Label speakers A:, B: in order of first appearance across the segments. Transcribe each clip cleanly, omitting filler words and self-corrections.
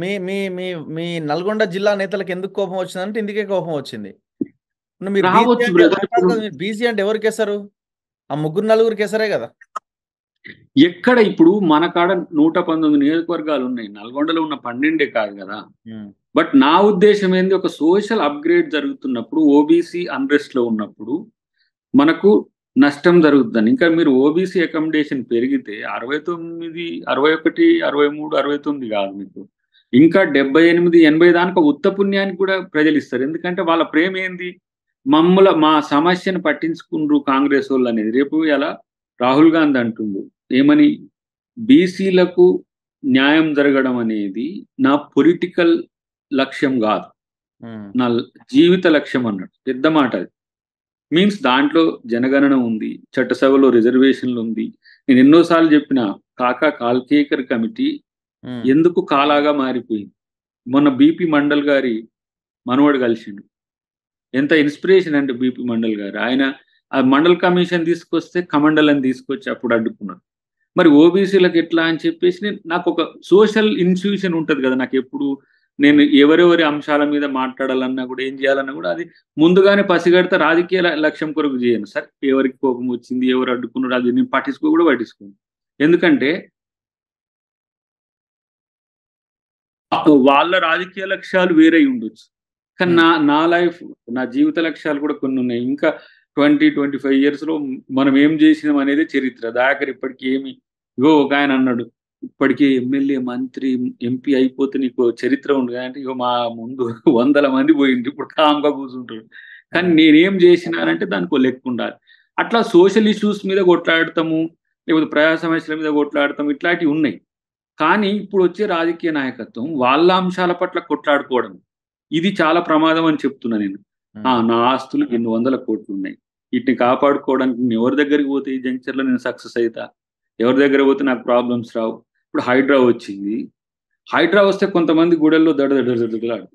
A: మీ మీ మీ మీ నల్గొండ జిల్లా నేతలకు ఎందుకు కోపం వచ్చిందంటే ఇందుకే కోపం వచ్చింది. మీరు బీసీ
B: రావచ్చు
A: అంటే
B: బ్రదర్. ఇప్పుడు
A: మీరు బీసీ అంటే ఎవరికి వేస్తారు? ఆ ముగ్గురు నలుగురికి వేసారే కదా.
B: ఎక్కడ ఇప్పుడు మన కాడ 119 నియోజకవర్గాలు ఉన్నాయి. నల్గొండలో ఉన్న 12 కాదు కదా. బట్ నా ఉద్దేశం ఏంది, ఒక సోషల్ అప్గ్రేడ్ జరుగుతున్నప్పుడు, ఓబీసీ అన్రెస్ట్ లో ఉన్నప్పుడు మనకు నష్టం జరుగుతుందని. ఇంకా మీరు ఓబీసీ అకామిడేషన్ పెరిగితే 69, 61, 63, 69 కాదు మీకు, ఇంకా 78, 80 దానికి ఉత్త పుణ్యానికి కూడా ప్రజలు ఇస్తారు. ఎందుకంటే వాళ్ళ ప్రేమ ఏంది, మా సమస్యను పట్టించుకుండ్రు కాంగ్రెస్ వాళ్ళు అనేది. రేపు ఇలా రాహుల్ గాంధీ అంటుండు ఏమని, బీసీలకు న్యాయం జరగడం అనేది నా పొలిటికల్ లక్ష్యం కాదు, నా జీవిత లక్ష్యం అన్నాడు. పెద్ద మాట అది. మీన్స్ దాంట్లో జనగణన ఉంది, చట్టసభలో రిజర్వేషన్లు ఉంది. నేను ఎన్నోసార్లు చెప్పిన కాకా కాల్కేకర్ కమిటీ ఎందుకు కాలాగా మారిపోయింది. మొన్న బీపీ మండల్ గారి మనవడు కలిసిండు. ఎంత ఇన్స్పిరేషన్ అంటే బీపీ మండల్ గారు, ఆయన ఆ మండల్ కమిషన్ తీసుకొస్తే కమండలని తీసుకొచ్చి అప్పుడు అడ్డుకున్నారు. మరి ఓబీసీలకు ఎట్లా అని చెప్పేసి నాకు ఒక సోషల్ ఇన్స్టిట్యూషన్ ఉంటుంది కదా. నాకు ఎప్పుడు నేను ఎవరెవరి అంశాల మీద మాట్లాడాలన్నా కూడా, ఏం చేయాలన్నా కూడా అది ముందుగానే పసిగడితే రాజకీయ లక్ష్యం కొరకు చేయను. సరే ఎవరికి కోపం వచ్చింది, ఎవరు అడ్డుకున్నారు, అది నేను పట్టించుకోను. ఎందుకంటే వాళ్ళ రాజకీయ లక్ష్యాలు వేరే ఉండొచ్చు, కానీ నా లైఫ్, నా జీవిత లక్ష్యాలు కూడా కొన్ని ఉన్నాయి. ఇంకా 25 years లో మనం ఏం చేసినాం అనేది చరిత్ర. దాకర్ ఇప్పటికీ ఏమి, ఇగో ఒక ఆయన అన్నాడు, ఇప్పటికీ ఎమ్మెల్యే, మంత్రి, ఎంపీ అయిపోతే నీకు చరిత్ర ఉంది అంటే, ఇగో మా ముందు 100 మంది పోయింది, ఇప్పుడు కామ్గా కూర్చుంటాడు. కానీ నేనేం చేసినానంటే దానికి లెక్క ఉండాలి. అట్లా సోషల్ ఇష్యూస్ మీద కొట్లాడతాము, లేకపోతే ప్రజా సమస్యల మీద కొట్లాడతాము, ఇట్లాంటివి ఉన్నాయి. కానీ ఇప్పుడు వచ్చే రాజకీయ నాయకత్వం వాళ్ళ అంశాల పట్ల కొట్లాడుకోవడం, ఇది చాలా ప్రమాదం అని చెప్తున్నా నేను. నా ఆస్తులు ఎన్ని 100 కోట్లు ఉన్నాయి, వీటిని కాపాడుకోవడానికి నేను ఎవరి దగ్గరికి పోతే ఈ జంక్చర్లో నేను సక్సెస్ అవుతా, ఎవరి దగ్గర పోతే నాకు ప్రాబ్లమ్స్ రావు. ఇప్పుడు హైడ్రా వచ్చింది, హైడ్రా వస్తే కొంతమంది గుడల్లో దడదడలాడు.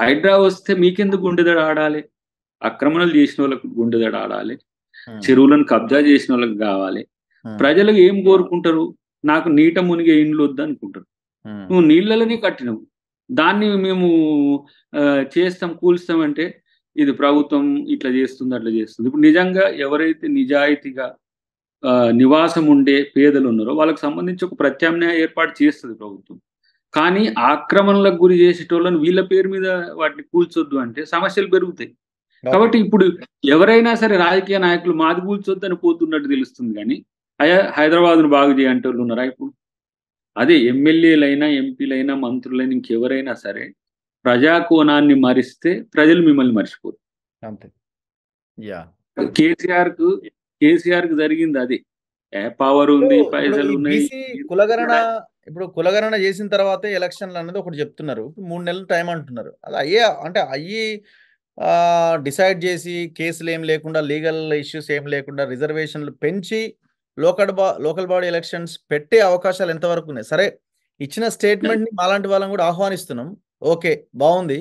B: హైడ్రా వస్తే మీకెందుకు గుండెదడ ఆడాలి? ఆక్రమణలు చేసిన వాళ్ళకు గుండెదడ ఆడాలి, చెరువులను కబ్జా చేసిన వాళ్ళకి కావాలి. ప్రజలకు ఏం కోరుకుంటారు? నాకు నీట మునిగే ఇండ్లు వద్దు అనుకుంటారు. నువ్వు నీళ్ళని కట్టినవు, దాన్ని మేము చేస్తాం, కూల్స్తాం అంటే ఇది ప్రభుత్వం ఇట్లా చేస్తుంది, అట్లా చేస్తుంది. ఇప్పుడు నిజంగా ఎవరైతే నిజాయితీగా నివాసం ఉండే పేదలు ఉన్నారో వాళ్ళకి సంబంధించి ఒక ప్రత్యామ్నాయ ఏర్పాటు చేస్తుంది ప్రభుత్వం. కానీ ఆక్రమణలకు గురి చేసేటోళ్ళని వీళ్ళ పేరు మీద వాటిని కూల్చొద్దు అంటే సమస్యలు పెరుగుతాయి. కాబట్టి ఇప్పుడు ఎవరైనా సరే రాజకీయ నాయకులు మాది కూల్చొద్దు అని పోతున్నట్టు తెలుస్తుంది. కానీ హైదరాబాద్ను బాగు చేయంటే వాళ్ళు ఉన్నారా ఇప్పుడు? అదే ఎమ్మెల్యేలైనా, ఎంపీలైనా, మంత్రులైనా, ఇంకెవరైనా సరే ప్రజాకోణాన్ని మరిస్తే ప్రజలు మిమ్మల్ని మర్చిపోరు.
A: అంతే.
B: కేసీఆర్ కు జరిగింది అది. పవర్ ఉంది, పైసలు ఉన్నాయి.
A: ఇప్పుడు కులగణన చేసిన తర్వాతే ఎలక్షన్లు అన్నది ఒకటి చెప్తున్నారు. 3 నెలలు టైం అంటున్నారు. అది అయ్యి డిసైడ్ చేసి కేసులు ఏం లేకుండా, లీగల్ ఇష్యూస్ ఏం లేకుండా, రిజర్వేషన్లు పెంచి లోకల్ బాడీ ఎలక్షన్స్ పెట్టే అవకాశాలు ఎంతవరకు ఉన్నాయి? సరే, ఇచ్చిన స్టేట్మెంట్ని మాలాంటి వాళ్ళని కూడా ఆహ్వానిస్తున్నాం. ఓకే, బాగుంది.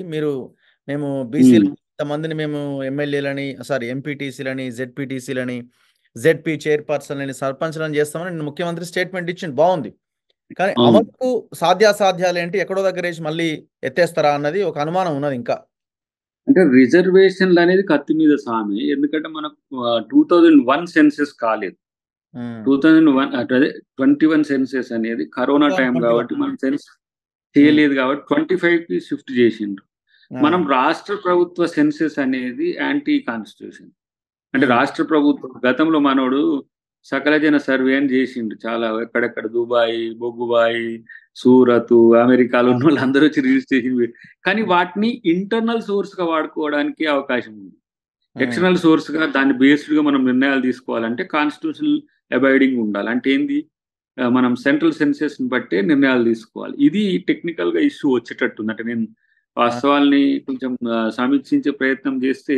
A: మేము బీసీలు ఇంతమందిని మేము ఎమ్మెల్యేలని, ఎంపీటీసీలని, జెడ్పీటీసీలని, జెడ్పీ చైర్పర్సన్లని, సర్పంచ్లని చేస్తామని ముఖ్యమంత్రి స్టేట్మెంట్ ఇచ్చింది, బాగుంది. కానీ అమలుకు సాధ్యాసాధ్యాలు ఏంటి, ఎక్కడో దగ్గర వేసి మళ్ళీ ఎత్తేస్తారా అన్నది ఒక అనుమానం ఉన్నది. ఇంకా
B: అంటే రిజర్వేషన్లు అనేది కత్తి మీద సామి. ఎందుకంటే మనకు 2001 సెన్సెస్ కాలేదు. 2021 సెన్సెస్ అనేది కరోనా టైం కాబట్టి మనం సెన్స్ చేయలేదు కాబట్టి 25కి షిఫ్ట్ చేసిండ్రు. మనం రాష్ట్ర ప్రభుత్వ సెన్సెస్ అనేది యాంటీ కాన్స్టిట్యూషన్. అంటే రాష్ట్ర ప్రభుత్వం గతంలో మనోడు సకల జన సర్వే అని చేసిండు చాలా, ఎక్కడెక్కడ దుబాయ్, బొగ్గుబాయి, సూరత్, అమెరికాలో ఉన్న వాళ్ళందరూ వచ్చి రిజిస్ట్రేషన్. కానీ వాటిని ఇంటర్నల్ సోర్స్ గా వాడుకోవడానికి అవకాశం ఉంది. ఎక్స్టర్నల్ సోర్స్ గా దాన్ని బేస్డ్ గా మనం నిర్ణయాలు తీసుకోవాలంటే కాన్స్టిట్యూషనల్ అబైడింగ్ ఉండాలి. అంటే ఏంది, మనం సెంట్రల్ సెన్సెస్ ని బట్టే నిర్ణయాలు తీసుకోవాలి. ఇది టెక్నికల్ గా ఇష్యూ వచ్చేటట్టుంది. అంటే నేను వాస్తవాల్ని కొంచెం సమీక్షించే ప్రయత్నం చేస్తే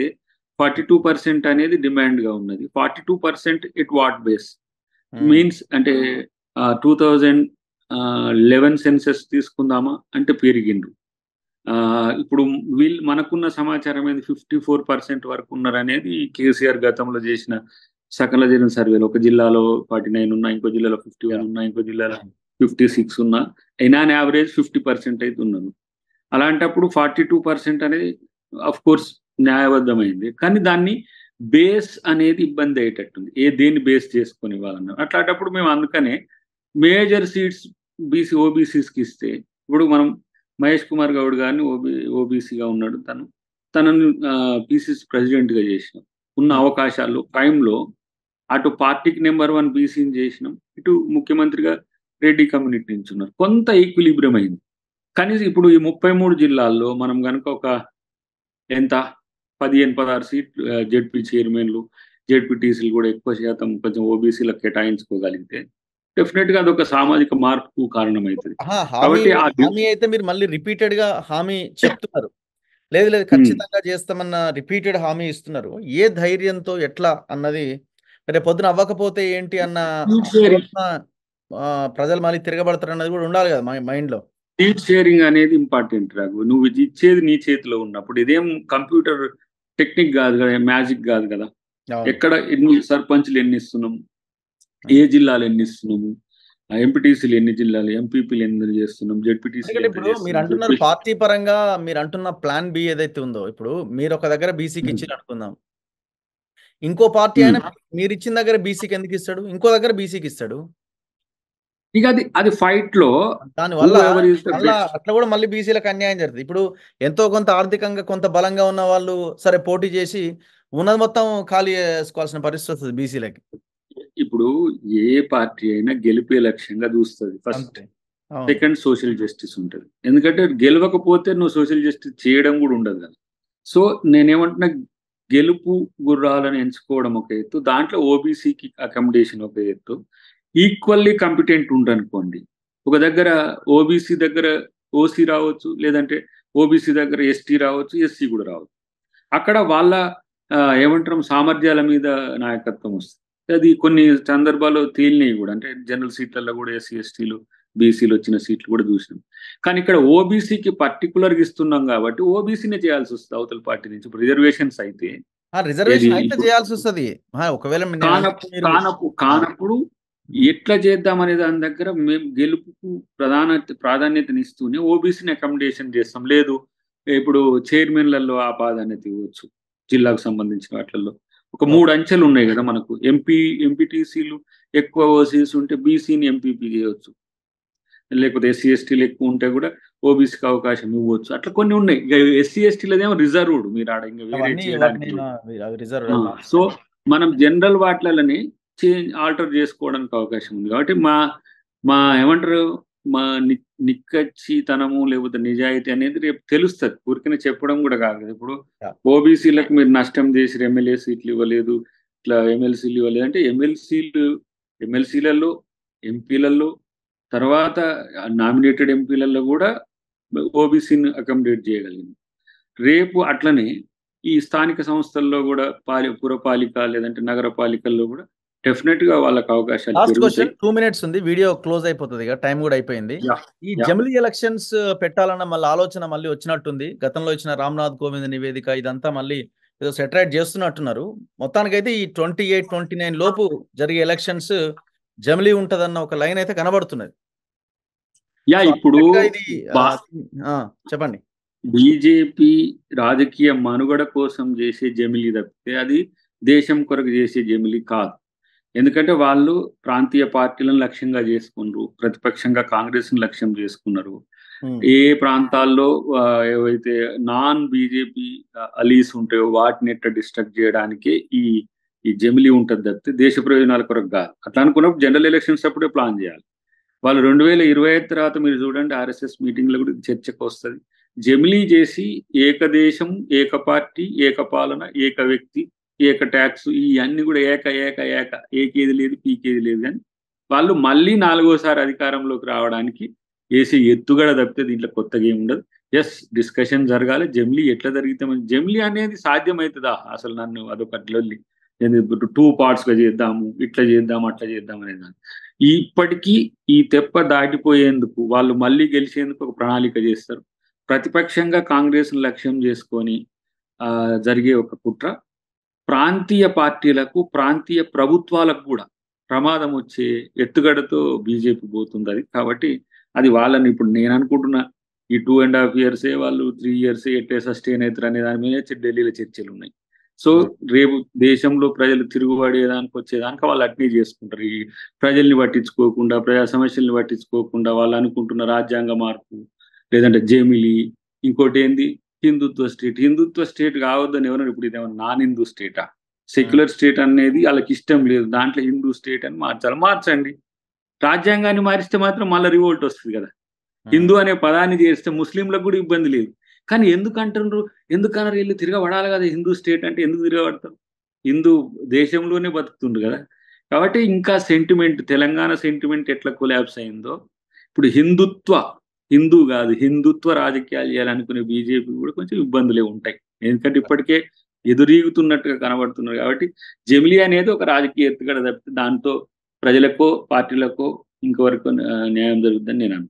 B: 42% అనేది డిమాండ్ గా ఉన్నది. 42% ఇట్ వాట్ బేస్ మీన్స్ అంటే 2011 సెన్సెస్ తీసుకుందామా అంటే పెరిగిండ్రు. ఇప్పుడు మనకున్న సమాచారం ఏంది, 54% వరకు ఉన్నారనేది కేసీఆర్ గతంలో చేసిన సకల జన సర్వేలో. ఒక జిల్లాలో 49 ఉన్నా, ఇంకో జిల్లాలో 51 ఉన్నా, ఇంకో జిల్లాలో 56 ఉన్నా ఎనాన్ యావరేజ్ 50% అయితే ఉన్నాను. అలాంటప్పుడు 42% అనేది అఫ్ కోర్స్ న్యాయబద్ధమైంది. కానీ దాన్ని బేస్ అనేది ఇబ్బంది అయ్యేటట్టుంది. దేన్ని బేస్ చేసుకొని ఇవ్వాలన్నారు. అట్లాంటప్పుడు మేము అందుకనే మేజర్ సీట్స్ ఓబీసీస్కి ఇస్తే, ఇప్పుడు మనం మహేష్ కుమార్ గౌడ్ గారిని ఓబీసీగా ఉన్నాడు, తనను పీసీసీ ప్రెసిడెంట్గా చేసినాం. ఉన్న అవకాశాల్లో ప్రైమ్లో అటు పార్టీకి నెంబర్ 1 బీసీని చేసినాం, ఇటు ముఖ్యమంత్రిగా రెడ్డి కమ్యూనిటీ నుంచి ఉన్నారు. కొంత ఈక్విలిబ్రియం అయింది. కానీ ఇప్పుడు ఈ 33 జిల్లాల్లో మనం కనుక ఒక ఎంత 15-16 సీట్లు జెడ్పీ చైర్మన్లు, జెడ్పీటీసీలు కూడా ఎక్కువ శాతం కొంచెం ఓబీసీలకు కేటాయించుకోగలిగితే డెఫినెట్గా అదొక సామాజిక మార్పుకు కారణమవుతుంది. కాబట్టి
A: హామీ అయితే మీరు మళ్ళీ రిపీటెడ్ గా హామీ చెప్తున్నారు. లేదు లేదు ఖచ్చితంగా చేస్తామన్న రిపీటెడ్ హామీ ఇస్తున్నారు. ఏ ధైర్యంతో ఎట్లా అన్నది రేపు పొద్దున అవ్వకపోతే ఏంటి అన్న ప్రజలు మళ్ళీ తిరగబడతారు అన్నది కూడా ఉండాలి కదా మైండ్ లో.
B: సీట్ షేరింగ్ అనేది ఇంపార్టెంట్ రాఘు. నువ్వు ఇచ్చేది నీ చేతిలో ఉన్నప్పుడు ఇదేం కంప్యూటర్ టెక్నిక్ కాదు కదా, మ్యాజిక్ కాదు కదా. ఎక్కడ ఎన్ని సర్పంచ్లు ఎన్ని ఇస్తున్నాము, ఏ జిల్లాలు ఎన్ని ఇస్తున్నాము, ఎంపీటీసీలు ఎన్ని జిల్లాలు, ఎంపీపీలు ఎన్ని చేస్తున్నాం, జెడ్పీటీసీలు.
A: ఇప్పుడు మీరు అంటున్నారు పార్టీ పరంగా మీరు అంటున్న ప్లాన్ బి ఏదైతే ఉందో, ఇప్పుడు మీరు ఒక దగ్గర బీసీకి ఇచ్చి అనుకుందాం, ఇంకో పార్టీ అయినా మీరు ఇచ్చిన దగ్గర బీసీకి ఎందుకు ఇస్తాడు, ఇంకో దగ్గర బీసీకి ఇస్తాడు.
B: ఇక అది ఫైట్ లో
A: దానివల్ల అట్లా కూడా మళ్ళీ బీసీలకు అన్యాయం జరుగుతుంది. ఇప్పుడు ఎంతో కొంత ఆర్థికంగా కొంత బలంగా ఉన్న వాళ్ళు సరే పోటీ చేసి ఉన్నది మొత్తం ఖాళీ చేసుకోవాల్సిన పరిస్థితి వస్తుంది బీసీలకి.
B: ఇప్పుడు ఏ పార్టీ అయినా గెలిపే లక్ష్యంగా చూస్తుంది. ఫస్ట్ సెకండ్ సోషల్ జస్టిస్ ఉంటుంది. ఎందుకంటే గెలవకపోతే నువ్వు సోషల్ జస్టిస్ చేయడం కూడా ఉండదు కదా. సో నేనేమంటున్నా, గెలుపు గుర్రాలను ఎంచుకోవడం ఒక ఎత్తు, దాంట్లో ఓబీసీకి అకామిడేషన్ ఒక ఎత్తు. ఈక్వల్లీ కాంపిటెంట్ ఉండనుకోండి, ఒక దగ్గర ఓబీసీ దగ్గర ఓసీ రావచ్చు, లేదంటే ఓబీసీ దగ్గర ఎస్టీ రావచ్చు, ఎస్సీ కూడా రావచ్చు. అక్కడ వాళ్ళ ఏమంటారు సామర్థ్యాల మీద నాయకత్వం వస్తుంది. అది కొన్ని సందర్భాల్లో తేలినవి కూడా, అంటే జనరల్ సీట్లలో కూడా ఎస్సీ ఎస్టీలు బీసీలు వచ్చిన సీట్లు కూడా చూసినాం. కానీ ఇక్కడ ఓబీసీకి పర్టికులర్గా ఇస్తున్నాం కాబట్టి ఓబీసీనే చేయాల్సి వస్తుంది అవతల పార్టీ నుంచి. ఇప్పుడు రిజర్వేషన్స్ అయితే
A: చేయాల్సి వస్తుంది. ఒకవేళ
B: కానప్పుడు ఎట్లా చేద్దామనే దాని దగ్గర మేము గెలుపుకు ప్రాధాన్యతనిస్తూనే ఓబీసీని అకామిడేషన్ చేస్తాం. లేదు ఇప్పుడు చైర్మన్లలో ఆ ప్రాధాన్యత ఇవ్వచ్చు. జిల్లాకు సంబంధించిన వాటిల్లో ఒక 3 అంచెలు ఉన్నాయి కదా మనకు. ఎంపీటీసీలు ఎక్కువ ఓసీస్ ఉంటే బీసీని ఎంపీపీ చేయవచ్చు, లేకపోతే ఎస్సీ ఎస్టీలు ఎక్కువ ఉంటే కూడా ఓబీసీకి అవకాశం ఇవ్వచ్చు. అట్లా కొన్ని ఉన్నాయి. ఇక ఎస్సీ ఎస్టీలదేమో రిజర్వ్డ్, మీరు ఆడ ఇంకా వేరే చేయడానికి. సో మనం జనరల్ వాటిలని ఆల్టర్ చేసుకోవడానికి అవకాశం ఉంది. కాబట్టి మా ఏమంటారు, మా నిక్కచ్చితనము లేకపోతే నిజాయితీ అనేది రేపు తెలుస్తుంది. ఊరికనే చెప్పడం కూడా కాదు. ఇప్పుడు ఓబీసీలకు మీరు నష్టం చేసి ఎమ్మెల్యే సీట్లు ఇవ్వలేదు, ఇట్లా ఎమ్మెల్సీలు ఇవ్వలేదు అంటే ఎమ్మెల్సీలలో ఎంపీలలో తర్వాత నామినేటెడ్ ఎంపీలలో కూడా ఓబీసీని అకామిడేట్ చేయగలిగింది. రేపు అట్లనే ఈ స్థానిక సంస్థల్లో కూడా పురపాలిక లేదంటే నగరపాలికల్లో కూడా డెఫినెట్ గా వాళ్ళకి అవకాశాలు.
A: 2 minutes ఉంది, వీడియో క్లోజ్ అయిపోతుంది, టైం కూడా అయిపోయింది. ఈ జమిలీ ఎలక్షన్స్ పెట్టాలన్న మళ్ళీ ఆలోచన మళ్ళీ వచ్చినట్టుంది. గతంలో ఇచ్చిన రామ్నాథ్ కోవింద్ నివేదిక ఇదంతా మళ్ళీ ఏదో సెటరైట్ చేస్తున్నట్టున్నారు. మొత్తానికైతే ఈ 28-29 లోపు జరిగే ఎలక్షన్స్ జమిలీ ఉంటదన్న ఒక లైన్ అయితే కనబడుతున్నది.
B: ఇప్పుడు
A: చెప్పండి.
B: బీజేపీ రాజకీయ మనుగడ కోసం చేసే జమిలీ తప్పితే అది దేశం కొరకు చేసే జమిలీ కాదు. ఎందుకంటే వాళ్ళు ప్రాంతీయ పార్టీలను లక్ష్యంగా చేసుకున్నారు, ప్రతిపక్షంగా కాంగ్రెస్ ని లక్ష్యం చేసుకున్నారు. ఏ ప్రాంతాల్లో ఏవైతే నాన్ బీజేపీ అలీస్ ఉంటాయో వాటిని ఎట్లా డిస్ట్రక్ట్ చేయడానికి ఈ జమిలీ ఉంటుంది తప్పితే దేశ ప్రయోజనాల కొరకు కాదు. అట్లా అనుకున్నప్పుడు జనరల్ ఎలక్షన్స్ అప్పుడే ప్లాన్ చేయాలి. వాళ్ళు 2025 తర్వాత మీరు చూడండి, ఆర్ఎస్ఎస్ మీటింగ్లో కూడా చర్చకు వస్తుంది. జమిలీ చేసి ఏకదేశం, ఏక పార్టీ, ఏకపాలన, ఏక వ్యక్తి, ఏక ట్యాక్స్, ఇవన్నీ కూడా ఏకేది లేదు పీకేది లేదు. కానీ వాళ్ళు మళ్ళీ 4వసారి అధికారంలోకి రావడానికి వేసే ఎత్తుగడ తప్పితే దీంట్లో కొత్తగా ఏమి ఉండదు. డిస్కషన్ జరగాలి. జమిలీ ఎట్లా జరిగితే జమిలీ అనేది సాధ్యమవుతుందా అసలు? నన్ను అదొకటి 2 partsగా చేద్దాము, ఇట్లా చేద్దాం అట్లా చేద్దాం అనేది. ఇప్పటికీ ఈ తెప్ప దాటిపోయేందుకు వాళ్ళు మళ్ళీ గెలిచేందుకు ఒక ప్రణాళిక చేస్తారు. ప్రతిపక్షంగా కాంగ్రెస్ను లక్ష్యం చేసుకొని జరిగే ఒక కుట్ర ప్రాంతీయ పార్టీలకు, ప్రాంతీయ ప్రభుత్వాలకు కూడా, ప్రమాదం వచ్చే ఎత్తుగడతో బీజేపీ పోతుంది అది. కాబట్టి అది వాళ్ళని ఇప్పుడు నేను అనుకుంటున్నా ఈ 2.5 ఇయర్సే వాళ్ళు 3 ఇయర్సే ఎట్టే సస్టైన్ అవుతారు అనే దాని మీద ఢిల్లీలో చర్చలు ఉన్నాయి. సో రేపు దేశంలో ప్రజలు తిరుగుబడేదానికి వచ్చేదానికి వాళ్ళు అట్నే చేసుకుంటారు. ఈ ప్రజల్ని పట్టించుకోకుండా, ప్రజా సమస్యల్ని పట్టించుకోకుండా వాళ్ళు అనుకుంటున్న రాజ్యాంగ మార్పు, లేదంటే జమిలి, ఇంకోటి ఏంది హిందుత్వ స్టేట్. హిందుత్వ స్టేట్ కావద్దని ఎవరు ఇప్పుడు ఇదేమన్నా నాన్ హిందూ స్టేటా? సెక్యులర్ స్టేట్ అనేది వాళ్ళకి ఇష్టం లేదు. దాంట్లో హిందూ స్టేట్ అని మార్చాలి. మార్చండి. రాజ్యాంగాన్ని మారిస్తే మాత్రం మళ్ళీ రివోల్ట్ వస్తుంది కదా. హిందూ అనే పదాన్ని చేస్తే ముస్లింలకు కూడా ఇబ్బంది లేదు. కానీ ఎందుకంటారు, ఎందుకన్నారు వీళ్ళు తిరగబడాలి కదా హిందూ స్టేట్ అంటే ఎందుకు తిరగబడతారు? హిందూ దేశంలోనే బతుకుతుండ్రు కదా. కాబట్టి ఇంకా సెంటిమెంట్, తెలంగాణ సెంటిమెంట్ ఎట్లా కొలాప్స్ అయిందో ఇప్పుడు హిందూ కాదు హిందుత్వ రాజకీయాలు చేయాలనుకునే బీజేపీ కూడా కొంచెం ఇబ్బందులే ఉంటాయి. ఎందుకంటే ఇప్పటికే ఎదురీగుతున్నట్టుగా కనబడుతున్నారు. కాబట్టి జమిలీ అనేది ఒక రాజకీయ ఎత్తుగడ తప్పితే దాంతో ప్రజలకో పార్టీలకో ఇంకొవరకు న్యాయం జరుగుతుందని నేను అనుకుంటున్నాను.